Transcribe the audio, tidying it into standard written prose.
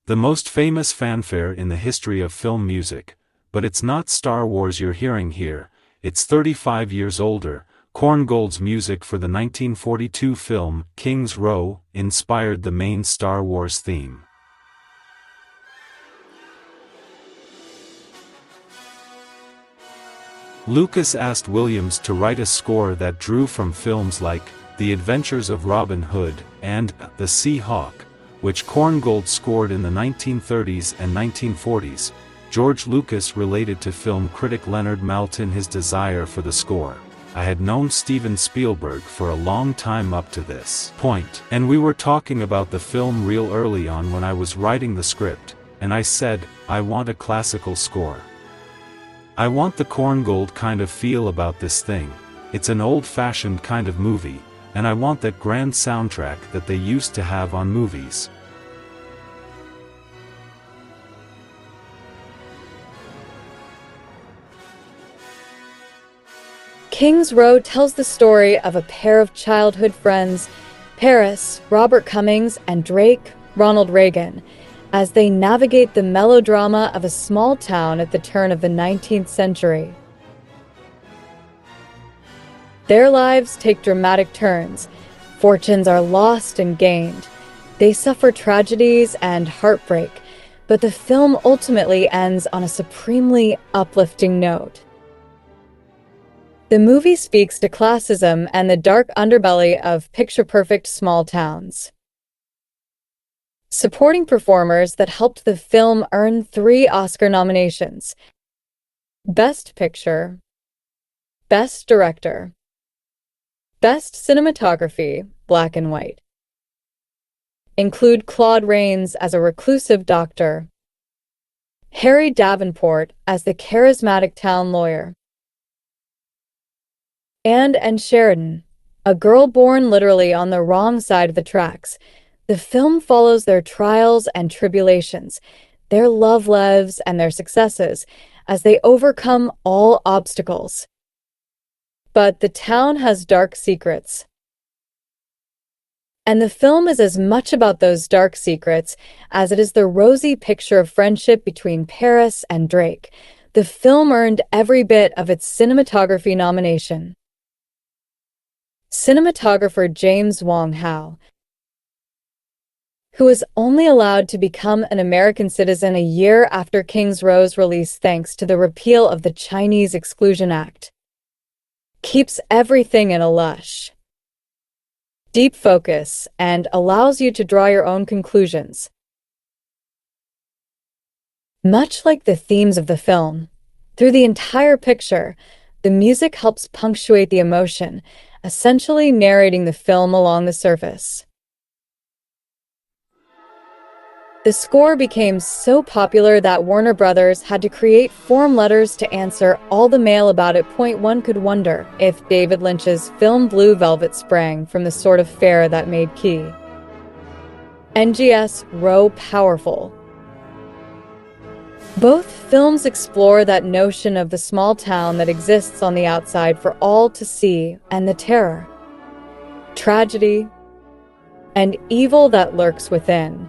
the most famous fanfare in the history of film music, but it's not Star Wars you're hearing here, it's 35 years older. Korngold's music for the 1942 film King's Row inspired the main Star Wars theme. Lucas asked Williams to write a score that drew from films like The Adventures of Robin Hood and The Sea Hawk, which Korngold scored in the 1930s and 1940s. George Lucas related to film critic Leonard Maltin his desire for the score. I had known Steven Spielberg for a long time up to this point, and we were talking about the film real early on when I was writing the script, and I said, I want a classical score. I want the Korngold kind of feel about this thing. It's an old-fashioned kind of movie, and I want that grand soundtrack that they used to have on movies. King's Row tells the story of a pair of childhood friends, Parris, Robert Cummings, and Drake, Ronald Reagan, as they navigate the melodrama of a small town at the turn of the 19th century. Their lives take dramatic turns. Fortunes are lost and gained. They suffer tragedies and heartbreak, but the film ultimately ends on a supremely uplifting note. The movie speaks to classism and the dark underbelly of picture-perfect small towns. Supporting performers that helped the film earn 3 Oscar nominations: Best Picture, Best Director, Best Cinematography, Black and White. Include Claude Rains as a reclusive doctor, Harry Davenport as the charismatic town lawyer, and Ann Sheridan, a girl born literally on the wrong side of the tracks. The film follows their trials and tribulations, their love lives and their successes, as they overcome all obstacles. But the town has dark secrets. And the film is as much about those dark secrets as it is the rosy picture of friendship between Parris and Drake. The film earned every bit of its cinematography nomination. Cinematographer James Wong Howe, who was only allowed to become an American citizen a year after King's Row's release thanks to the repeal of the Chinese Exclusion Act, keeps everything in a lush, deep focus and allows you to draw your own conclusions. Much like the themes of the film, through the entire picture, the music helps punctuate the emotion, essentially narrating the film along the surface. The score became so popular that Warner Brothers had to create form letters to answer all the mail about it. One could wonder if David Lynch's film Blue Velvet sprang from the sort of fare that made King's Row powerful. Both films explore that notion of the small town that exists on the outside for all to see, and the terror, tragedy, and evil that lurks within.